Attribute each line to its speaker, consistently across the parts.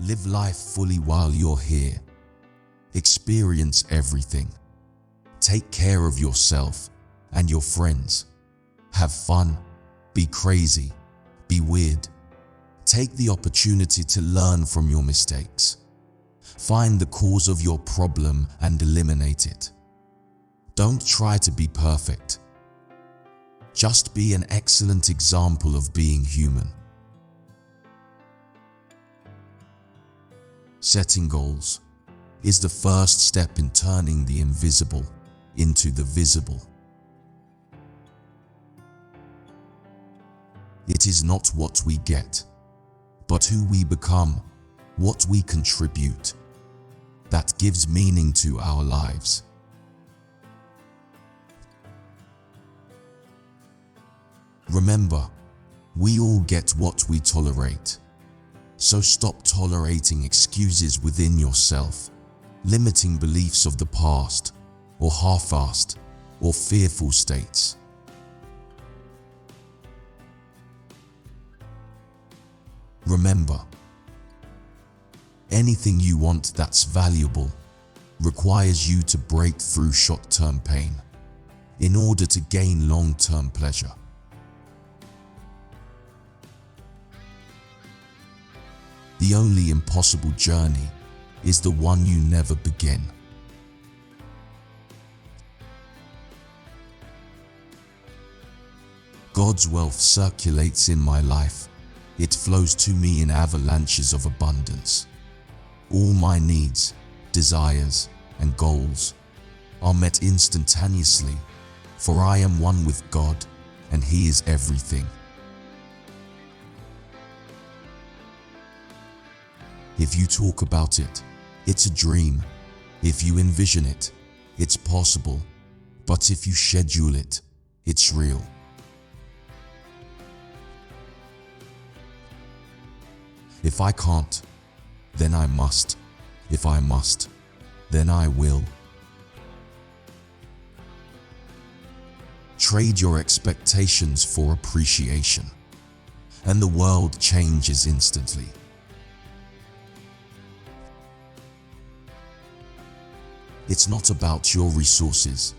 Speaker 1: Live life fully while you're here. Experience everything. Take care of yourself and your friends. Have fun. Be crazy. Be weird. Take the opportunity to learn from your mistakes. Find the cause of your problem and eliminate it. Don't try to be perfect. Just be an excellent example of being human. Setting goals is the first step in turning the invisible into the visible. It is not what we get, but who we become, what we contribute, that gives meaning to our lives. Remember, we all get what we tolerate. So stop tolerating excuses within yourself, limiting beliefs of the past, or half-assed, or fearful states. Remember, anything you want that's valuable requires you to break through short-term pain in order to gain long-term pleasure. The only impossible journey is the one you never begin. God's wealth circulates in my life. It flows to me in avalanches of abundance. All my needs, desires, and goals are met instantaneously, for I am one with God, and He is everything. If you talk about it, it's a dream. If you envision it, it's possible. But if you schedule it, it's real. If I can't, then I must. If I must, then I will. Trade your expectations for appreciation, and the world changes instantly. It's not about your resources.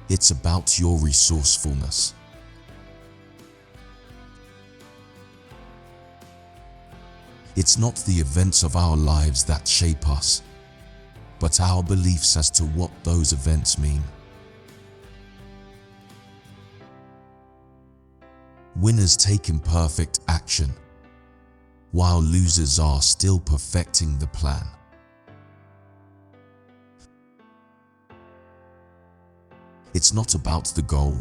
Speaker 1: It's about your resourcefulness. It's not the events of our lives that shape us, but our beliefs as to what those events mean. Winners take imperfect action, while losers are still perfecting the plan. It's not about the goal.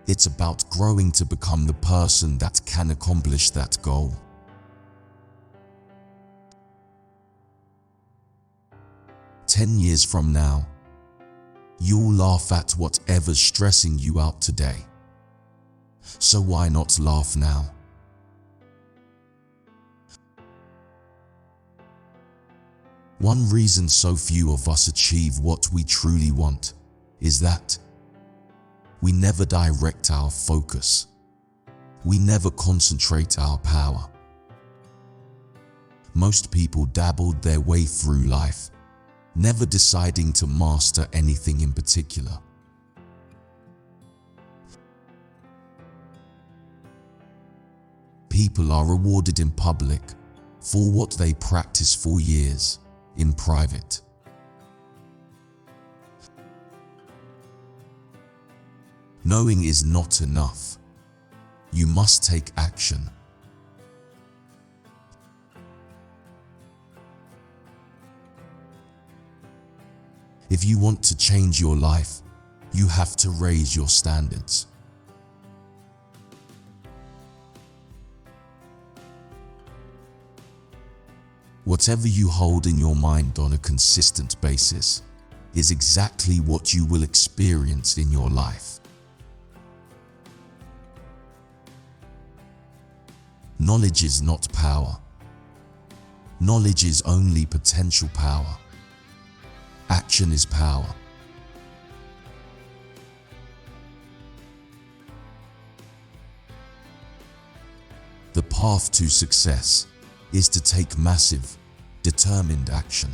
Speaker 1: It's about growing to become the person that can accomplish that goal. "10 years from now, you'll laugh at whatever's stressing you out today. So why not laugh now?" One reason so few of us achieve what we truly want is that we never direct our focus. We never concentrate our power. Most people dabbled their way through life, never deciding to master anything in particular. People are rewarded in public for what they practice for years in private. Knowing is not enough. You must take action. If you want to change your life, you have to raise your standards. Whatever you hold in your mind on a consistent basis is exactly what you will experience in your life. Knowledge is not power. Knowledge is only potential power. Action is power. The path to success is to take massive, determined action.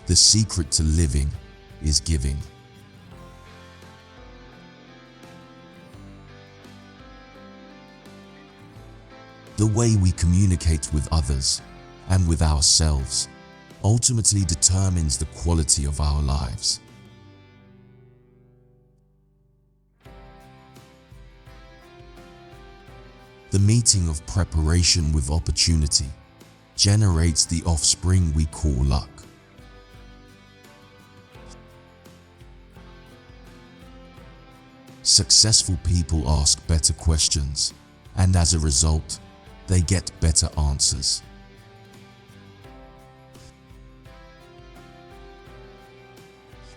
Speaker 1: The secret to living is giving. The way we communicate with others and with ourselves ultimately determines the quality of our lives. The meeting of preparation with opportunity generates the offspring we call luck. Successful people ask better questions, and as a result, they get better answers.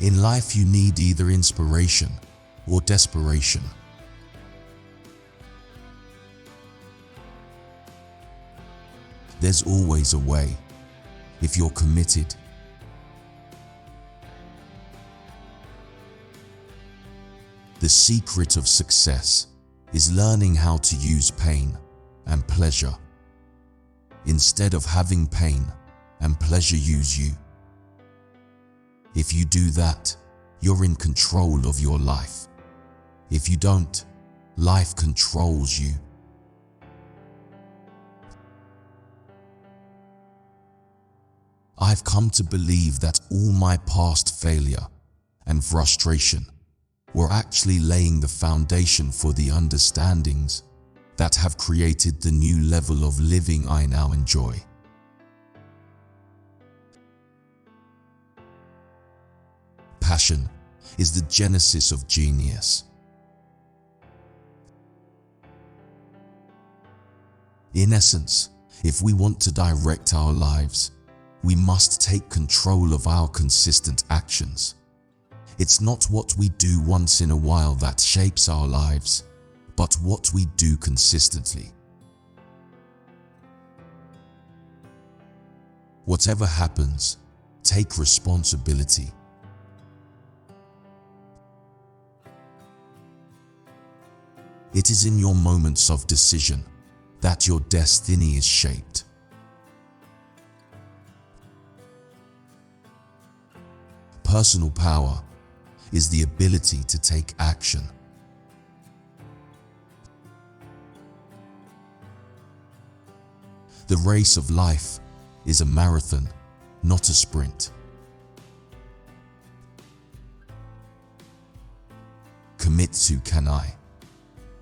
Speaker 1: In life, you need either inspiration or desperation. There's always a way, if you're committed. The secret of success is learning how to use pain and pleasure, instead of having pain and pleasure use you. If you do that, you're in control of your life. If you don't, life controls you. I've come to believe that all my past failure and frustration were actually laying the foundation for the understandings that have created the new level of living I now enjoy. Passion is the genesis of genius. In essence, if we want to direct our lives, we must take control of our consistent actions. It's not what we do once in a while that shapes our lives, but what we do consistently. Whatever happens, take responsibility. It is in your moments of decision that your destiny is shaped. Personal power is the ability to take action. The race of life is a marathon, not a sprint. Commit to can I.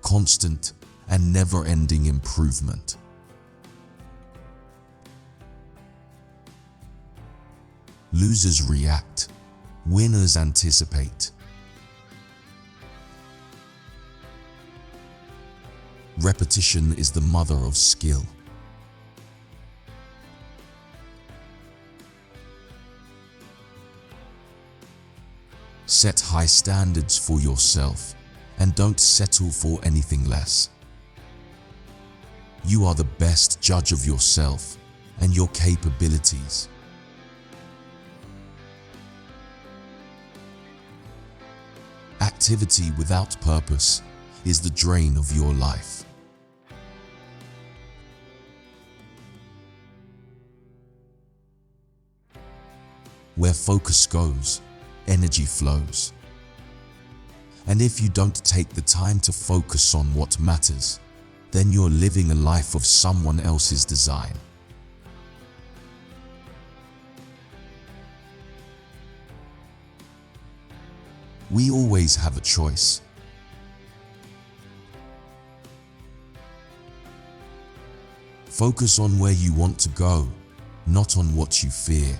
Speaker 1: Constant and never-ending improvement. Losers react. Winners anticipate. Repetition is the mother of skill. Set high standards for yourself and don't settle for anything less. You are the best judge of yourself and your capabilities. Activity without purpose is the drain of your life. Where focus goes, energy flows. And if you don't take the time to focus on what matters, then you're living a life of someone else's design. We always have a choice. Focus on where you want to go, not on what you fear.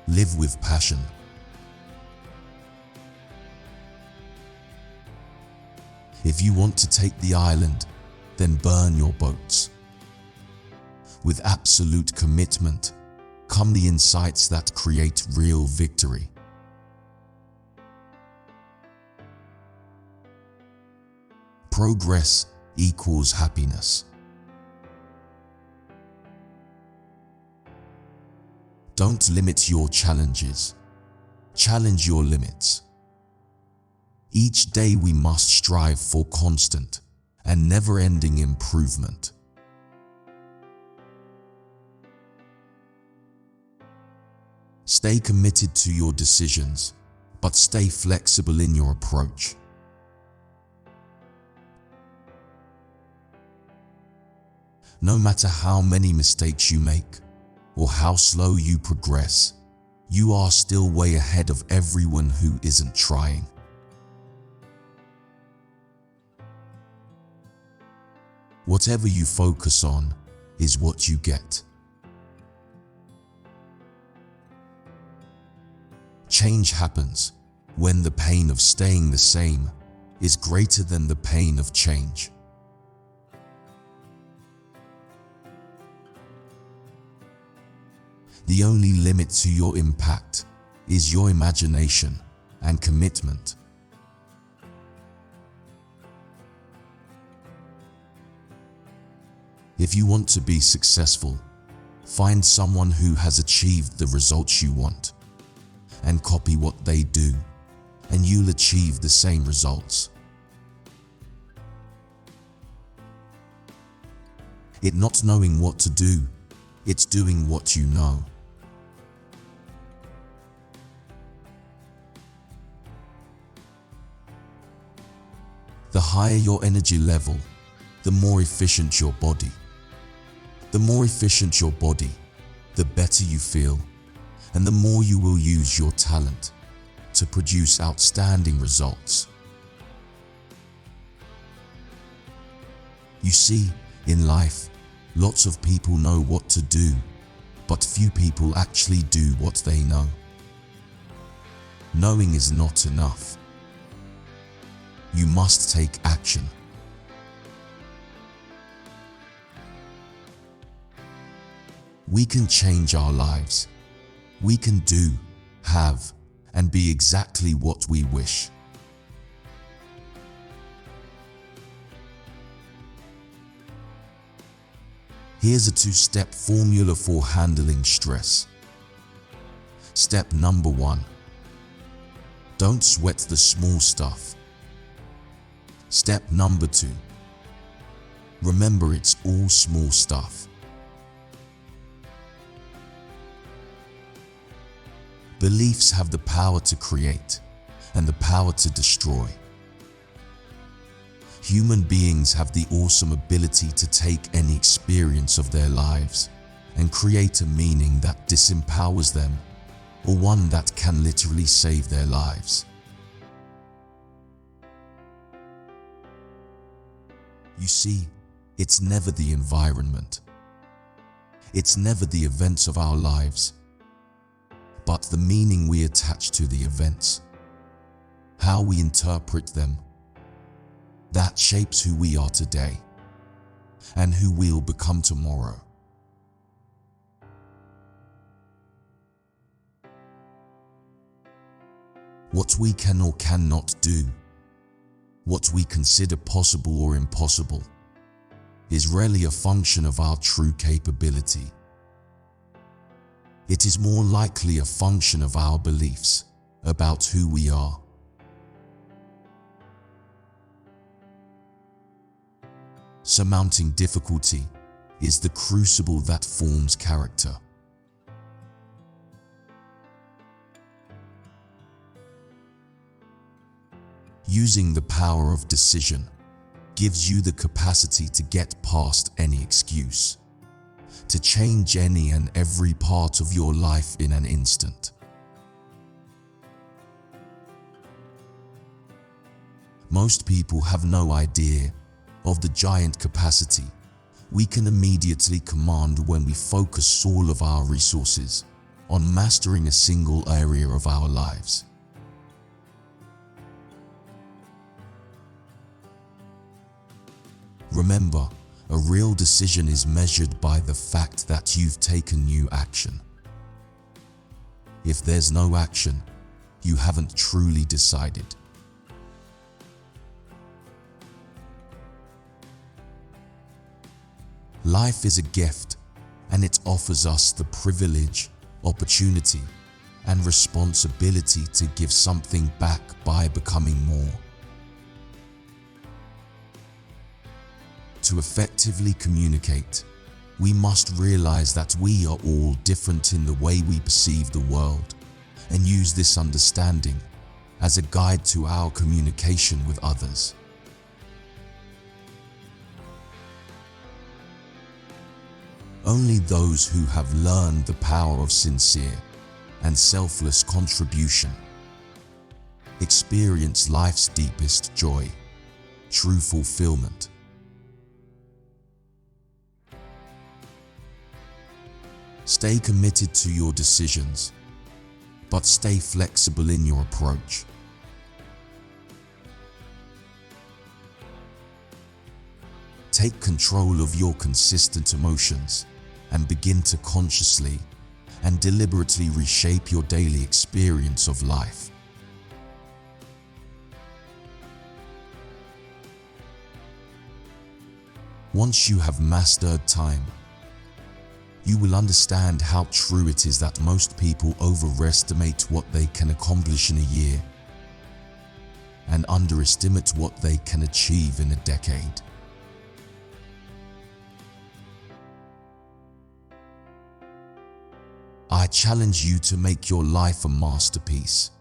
Speaker 1: Live with passion. If you want to take the island, then burn your boats. With absolute commitment come the insights that create real victory. Progress equals happiness. Don't limit your challenges. Challenge your limits. Each day we must strive for constant and never-ending improvement. Stay committed to your decisions, but stay flexible in your approach. No matter how many mistakes you make or how slow you progress, you are still way ahead of everyone who isn't trying. Whatever you focus on is what you get. Change happens when the pain of staying the same is greater than the pain of change. The only limit to your impact is your imagination and commitment. If you want to be successful, find someone who has achieved the results you want and copy what they do, and you'll achieve the same results. It's not knowing what to do, it's doing what you know. The higher your energy level, the more efficient your body. The more efficient your body, the better you feel, and the more you will use your talent to produce outstanding results. You see, in life, lots of people know what to do, but few people actually do what they know. Knowing is not enough. You must take action. We can change our lives. We can do, have, and be exactly what we wish. Here's a 2-step formula for handling stress. Step number 1. Don't sweat the small stuff. Step number 2. Remember, it's all small stuff. Beliefs have the power to create and the power to destroy. Human beings have the awesome ability to take any experience of their lives and create a meaning that disempowers them, or one that can literally save their lives. You see, it's never the environment. It's never the events of our lives, but the meaning we attach to the events, how we interpret them, that shapes who we are today and who we'll become tomorrow. What we can or cannot do, what we consider possible or impossible, is rarely a function of our true capability. It is more likely a function of our beliefs about who we are. Surmounting difficulty is the crucible that forms character. Using the power of decision gives you the capacity to get past any excuse, to change any and every part of your life in an instant. Most people have no idea of the giant capacity we can immediately command when we focus all of our resources on mastering a single area of our lives. Remember, a real decision is measured by the fact that you've taken new action. If there's no action, you haven't truly decided. Life is a gift, and it offers us the privilege, opportunity, and responsibility to give something back by becoming more. To effectively communicate, we must realize that we are all different in the way we perceive the world, and use this understanding as a guide to our communication with others. Only those who have learned the power of sincere and selfless contribution experience life's deepest joy, true fulfillment. Stay committed to your decisions, but stay flexible in your approach. Take control of your consistent emotions and begin to consciously and deliberately reshape your daily experience of life. Once you have mastered time, you will understand how true it is that most people overestimate what they can accomplish in a year and underestimate what they can achieve in a decade. I challenge you to make your life a masterpiece.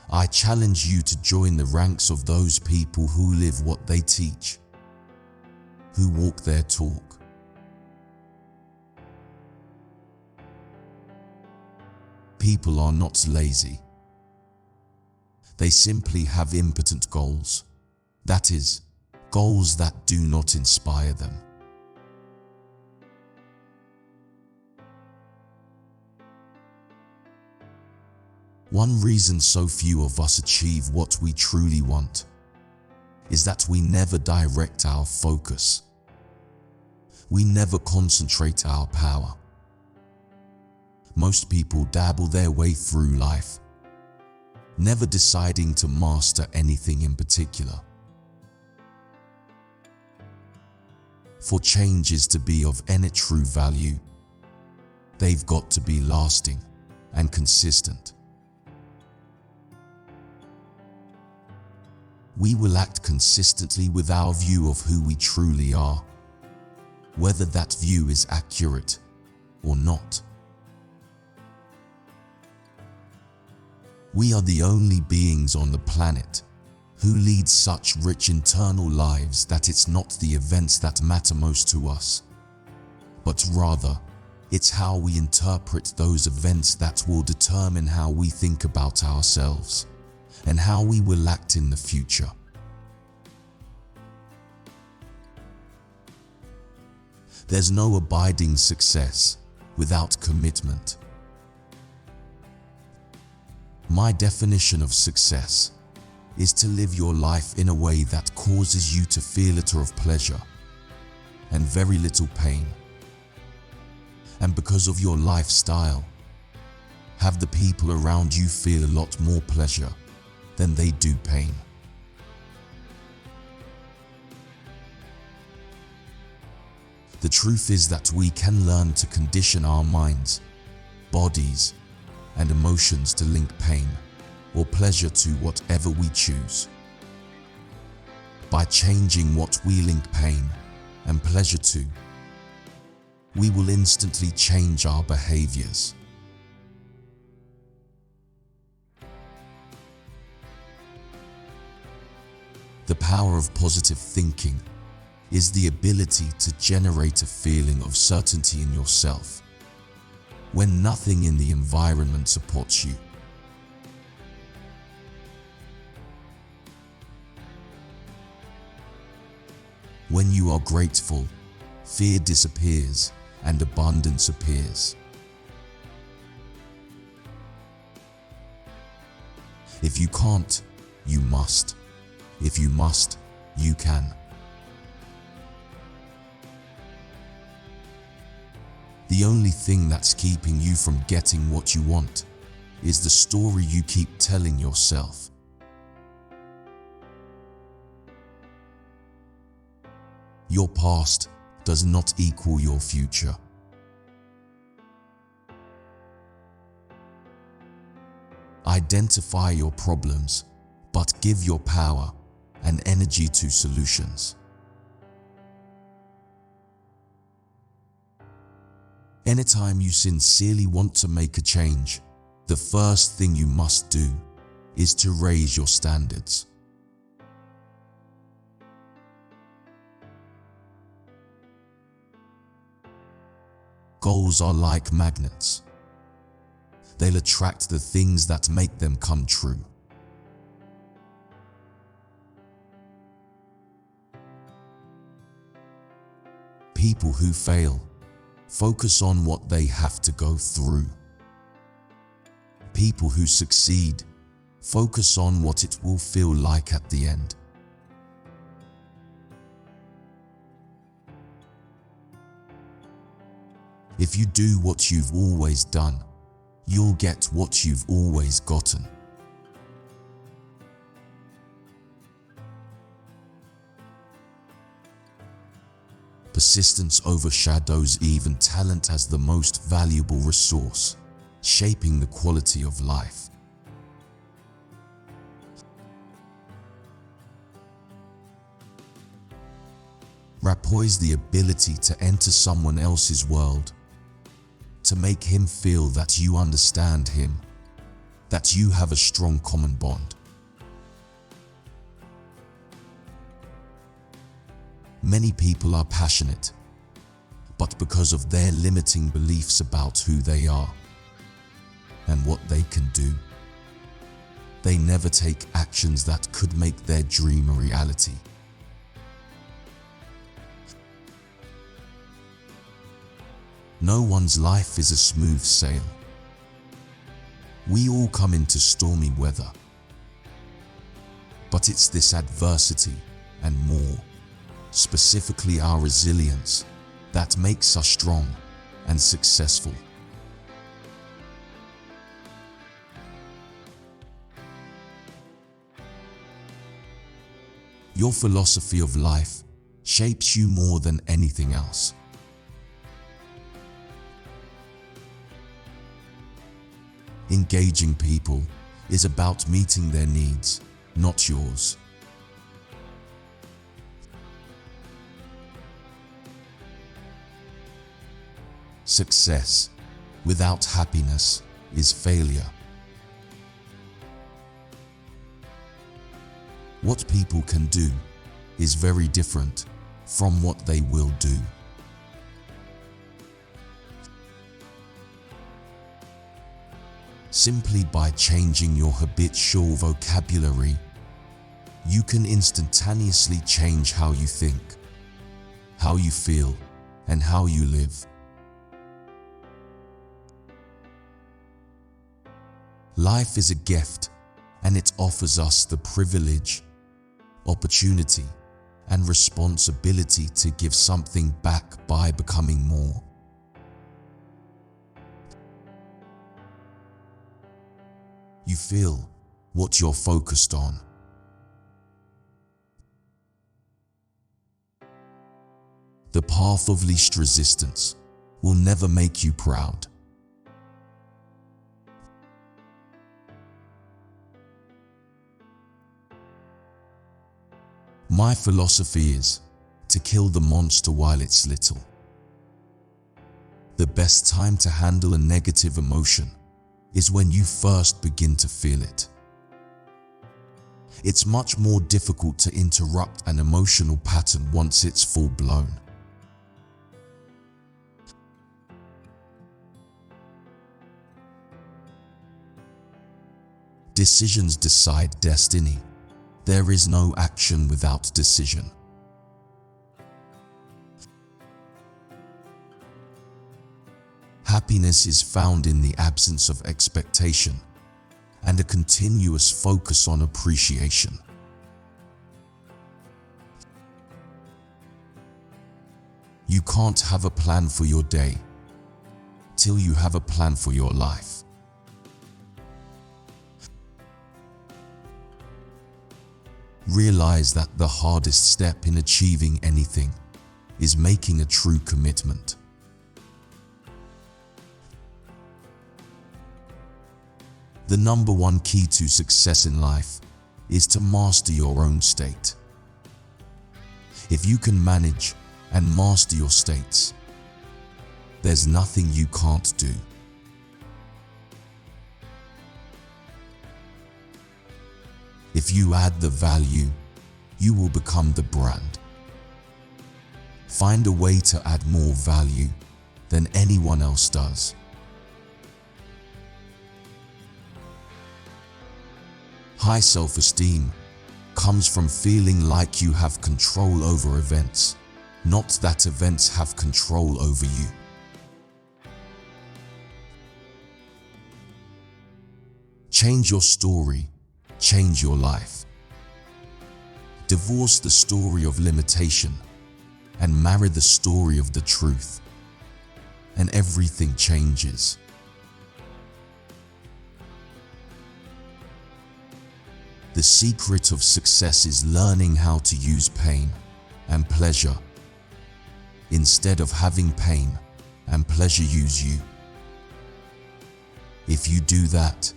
Speaker 1: I challenge you to join the ranks of those people who live what they teach, who walk their talk. People are not lazy. They simply have impotent goals. That is, goals that do not inspire them. One reason so few of us achieve what we truly want is that we never direct our focus. We never concentrate our power. Most people dabble their way through life, never deciding to master anything in particular. For changes to be of any true value, they've got to be lasting and consistent. We will act consistently with our view of who we truly are, whether that view is accurate or not. We are the only beings on the planet who lead such rich internal lives that it's not the events that matter most to us, but rather, it's how we interpret those events that will determine how we think about ourselves and how we will act in the future. There's no abiding success without commitment. My definition of success is to live your life in a way that causes you to feel a lot of pleasure and very little pain. And because of your lifestyle, have the people around you feel a lot more pleasure than they do pain. The truth is that we can learn to condition our minds, bodies, and emotions to link pain or pleasure to whatever we choose. By changing what we link pain and pleasure to, we will instantly change our behaviors. The power of positive thinking is the ability to generate a feeling of certainty in yourself when nothing in the environment supports you. When you are grateful, fear disappears and abundance appears. If you can't, you must. If you must, you can. The only thing that's keeping you from getting what you want is the story you keep telling yourself. Your past does not equal your future. identify your problems, but give your power and energy to solutions. Anytime you sincerely want to make a change, the first thing you must do is to raise your standards. Goals are like magnets. They'll attract the things that make them come true. People who fail focus on what they have to go through. People who succeed focus on what it will feel like at the end. If you do what you've always done, you'll get what you've always gotten. Persistence overshadows even talent as the most valuable resource, shaping the quality of life. Rapport is the ability to enter someone else's world, to make him feel that you understand him, that you have a strong common bond. Many people are passionate, but because of their limiting beliefs about who they are and what they can do, they never take actions that could make their dream a reality. No one's life is a smooth sail. We all come into stormy weather. But it's this adversity and more, specifically our resilience, that makes us strong and successful. Your philosophy of life shapes you more than anything else. Engaging people is about meeting their needs, not yours. Success without happiness is failure. What people can do is very different from what they will do. Simply by changing your habitual vocabulary, you can instantaneously change how you think, how you feel, and how you live. Life is a gift, and it offers us the privilege, opportunity, and responsibility to give something back by becoming more. You feel what you're focused on. The path of least resistance will never make you proud. My philosophy is to kill the monster while it's little. The best time to handle a negative emotion is when you first begin to feel it. It's much more difficult to interrupt an emotional pattern once it's full-blown. Decisions decide destiny. There is no action without decision. Happiness is found in the absence of expectation and a continuous focus on appreciation. You can't have a plan for your day till you have a plan for your life. Realize that the hardest step in achieving anything is making a true commitment. The number one key to success in life is to master your own state. If you can manage and master your states, there's nothing you can't do. If you add the value, you will become the brand. Find a way to add more value than anyone else does. High self-esteem comes from feeling like you have control over events, not that events have control over you. Change your story, change your life. Divorce the story of limitation and marry the story of the truth, and everything changes. The secret of success is learning how to use pain and pleasure instead of having pain and pleasure use you. If you do that,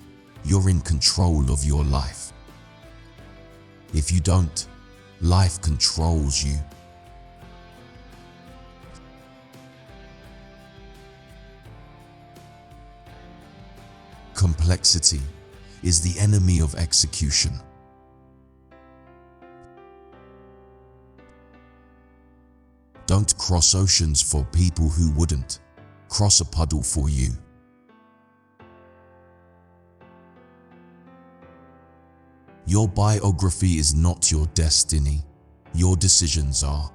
Speaker 1: you're in control of your life. If you don't, life controls you. Complexity is the enemy of execution. Don't cross oceans for people who wouldn't cross a puddle for you. Your biography is not your destiny. Your decisions are.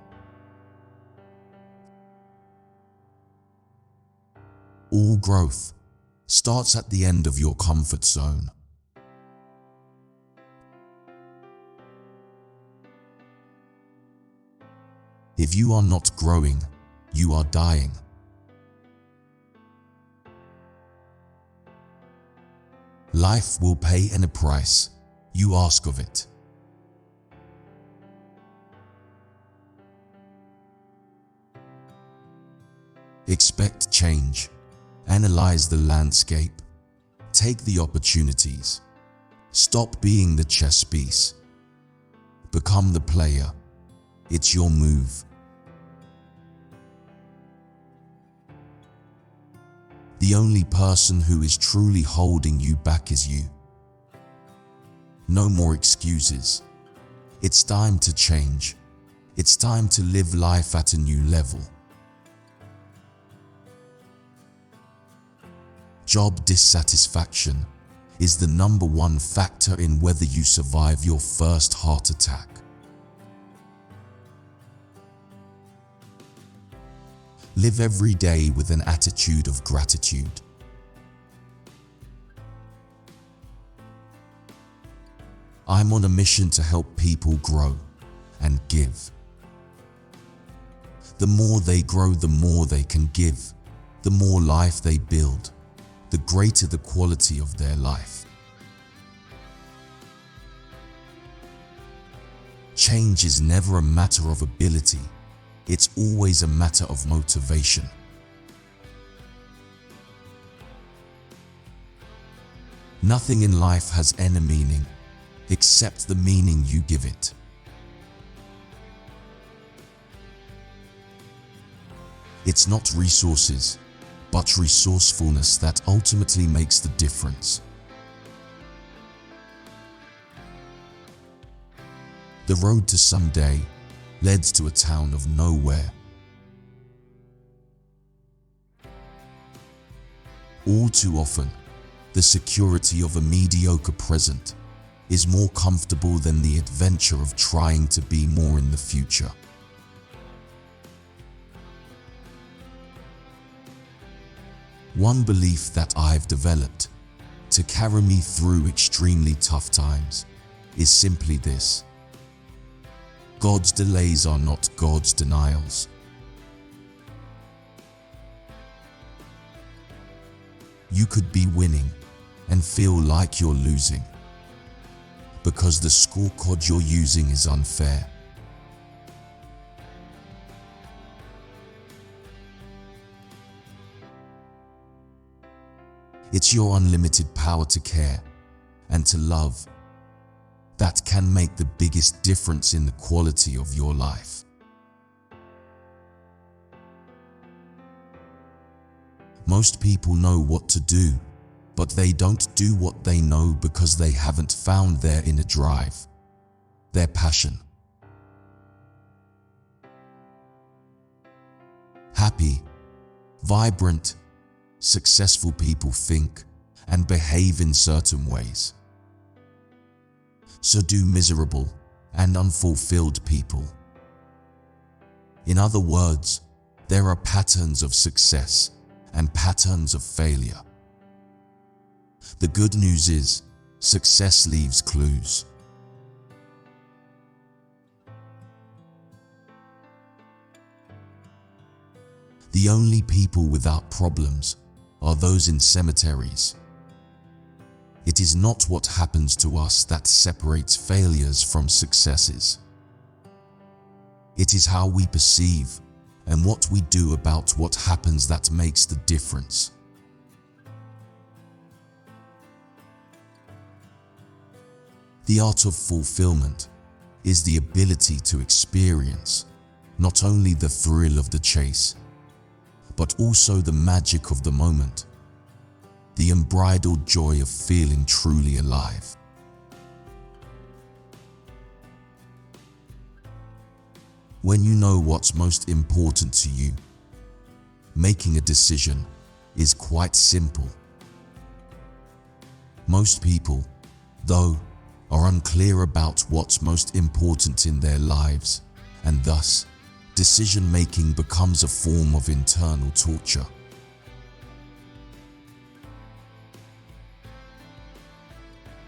Speaker 1: All growth starts at the end of your comfort zone. If you are not growing, you are dying. Life will pay any price you ask of it. Expect change. Analyze the landscape. Take the opportunities. Stop being the chess piece. Become the player. It's your move. The only person who is truly holding you back is you. No more excuses. It's time to change. It's time to live life at a new level. Job dissatisfaction is the number one factor in whether you survive your first heart attack. Live every day with an attitude of gratitude. I'm on a mission to help people grow and give. The more they grow, the more they can give. The more life they build, the greater the quality of their life. Change is never a matter of ability. It's always a matter of motivation. Nothing in life has any meaning except the meaning you give it. It's not resources, but resourcefulness that ultimately makes the difference. The road to someday led to a town of nowhere. All too often, the security of a mediocre present is more comfortable than the adventure of trying to be more in the future. One belief that I've developed to carry me through extremely tough times is simply this: God's delays are not God's denials. You could be winning and feel like you're losing because the scorecard you're using is unfair. It's your unlimited power to care and to love that can make the biggest difference in the quality of your life. Most people know what to do, but they don't do what they know because they haven't found their inner drive, their passion. Happy, vibrant, successful people think and behave in certain ways. So do miserable and unfulfilled people. In other words, there are patterns of success and patterns of failure. The good news is, success leaves clues. The only people without problems are those in cemeteries. It is not what happens to us that separates failures from successes. It is how we perceive and what we do about what happens that makes the difference. The art of fulfillment is the ability to experience not only the thrill of the chase, but also the magic of the moment, the unbridled joy of feeling truly alive. When you know what's most important to you, making a decision is quite simple. Most people, though, are unclear about what's most important in their lives, and thus, decision-making becomes a form of internal torture.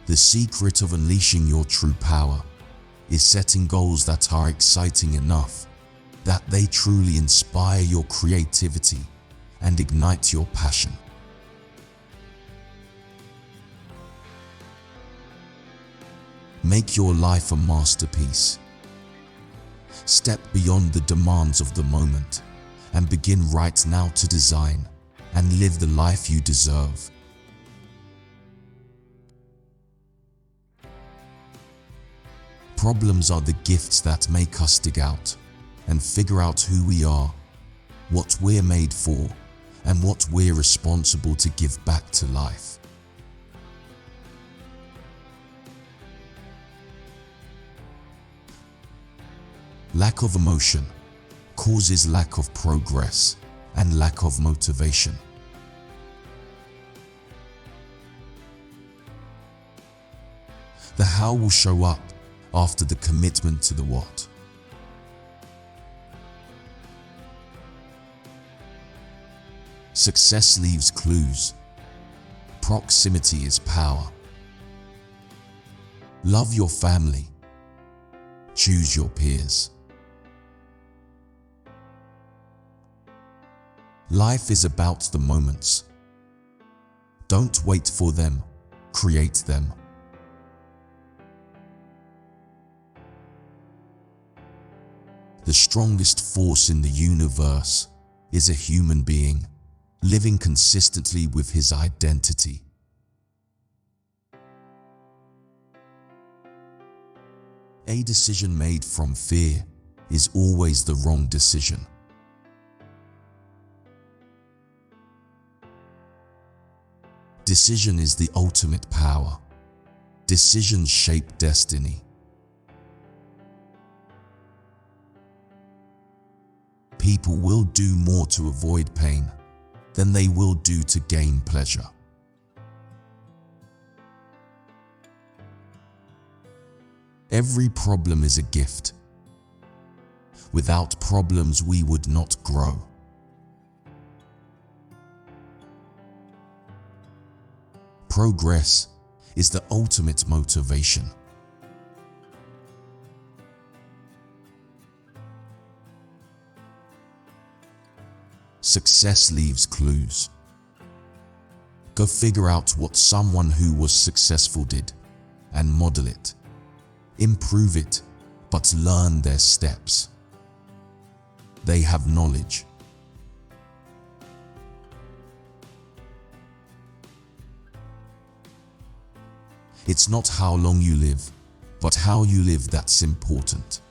Speaker 1: The secret of unleashing your true power is setting goals that are exciting enough that they truly inspire your creativity and ignite your passion. Make your life a masterpiece. Step beyond the demands of the moment and begin right now to design and live the life you deserve. Problems are the gifts that make us dig out and figure out who we are, what we're made for, and what we're responsible to give back to life. Lack of emotion causes lack of progress and lack of motivation. The how will show up after the commitment to the what. Success leaves clues. Proximity is power. Love your family. Choose your peers. Life is about the moments. Don't wait for them, create them. The strongest force in the universe is a human being living consistently with his identity. A decision made from fear is always the wrong decision. Decision is the ultimate power. Decisions shape destiny. People will do more to avoid pain than they will do to gain pleasure. Every problem is a gift. Without problems, we would not grow. Progress is the ultimate motivation. Success leaves clues. Go figure out what someone who was successful did and model it. Improve it, but learn their steps. They have knowledge. It's not how long you live, but how you live that's important.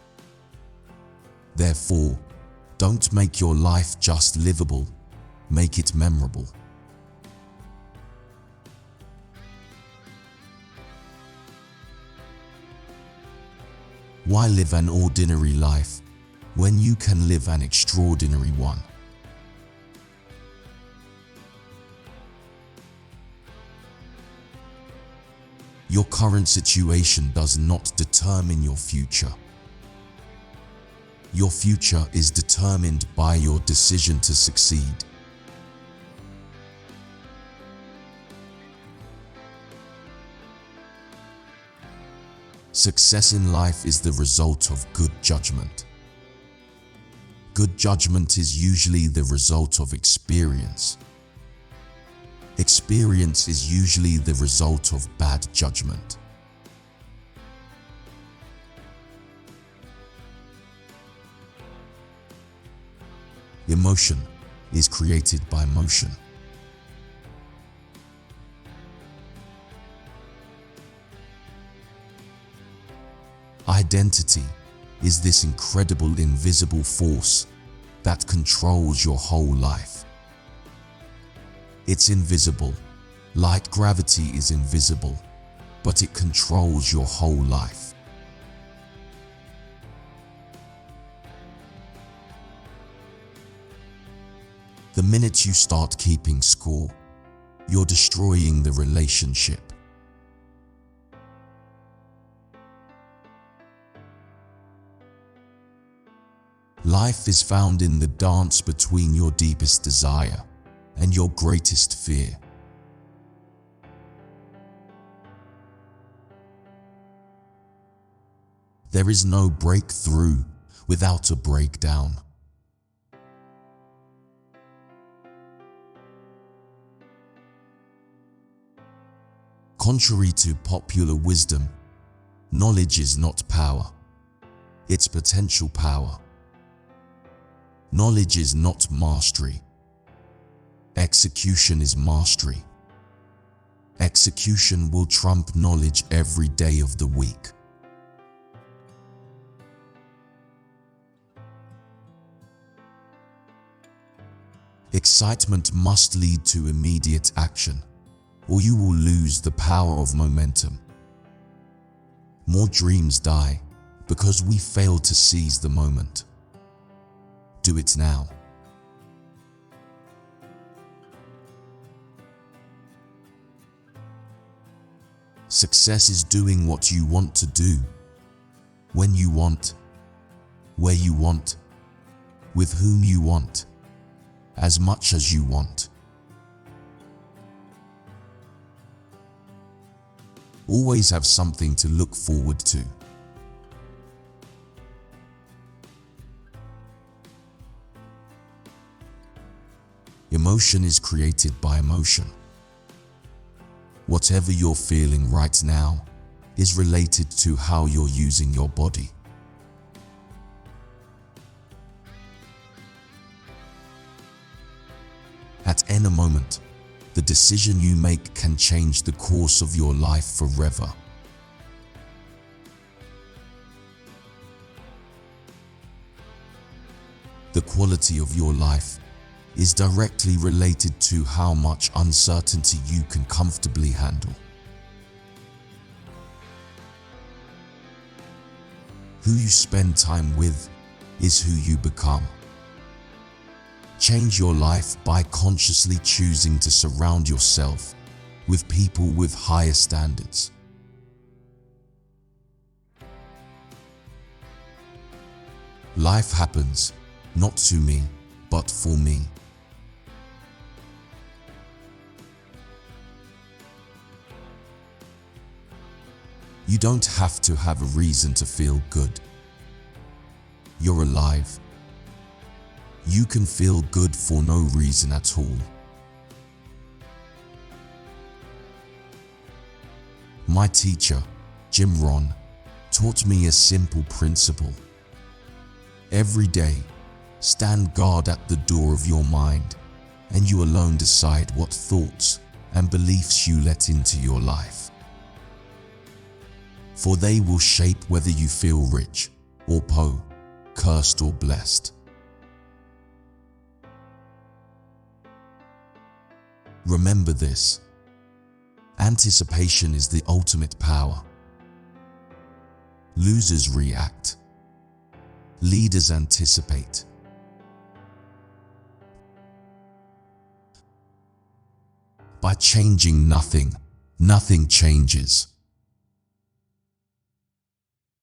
Speaker 1: Therefore, don't make your life just livable, make it memorable. Why live an ordinary life when you can live an extraordinary one? Your current situation does not determine your future. Your future is determined by your decision to succeed. Success in life is the result of good judgment. Good judgment is usually the result of experience. Experience is usually the result of bad judgment. Emotion is created by motion. Identity is this incredible invisible force that controls your whole life. It's invisible, like gravity is invisible, but it controls your whole life. The minute you start keeping score, you're destroying the relationship. Life is found in the dance between your deepest desire and your greatest fear. There is no breakthrough without a breakdown. Contrary to popular wisdom, knowledge is not power, it's potential power. Knowledge is not mastery. Execution is mastery. Execution will trump knowledge every day of the week. Excitement must lead to immediate action, or you will lose the power of momentum. More dreams die because we fail to seize the moment. Do it now. Success is doing what you want to do, when you want, where you want, with whom you want, as much as you want. Always have something to look forward to. Emotion is created by emotion. Whatever you're feeling right now is related to how you're using your body. At any moment, the decision you make can change the course of your life forever. The quality of your life is directly related to how much uncertainty you can comfortably handle. Who you spend time with is who you become. Change your life by consciously choosing to surround yourself with people with higher standards. Life happens, not to me, but for me. You don't have to have a reason to feel good. You're alive. You can feel good for no reason at all. My teacher, Jim Rohn, taught me a simple principle. Every day, stand guard at the door of your mind, and you alone decide what thoughts and beliefs you let into your life. for they will shape whether you feel rich or poor, cursed or blessed. Remember this: anticipation is the ultimate power. Losers react. Leaders anticipate. By changing nothing, nothing changes.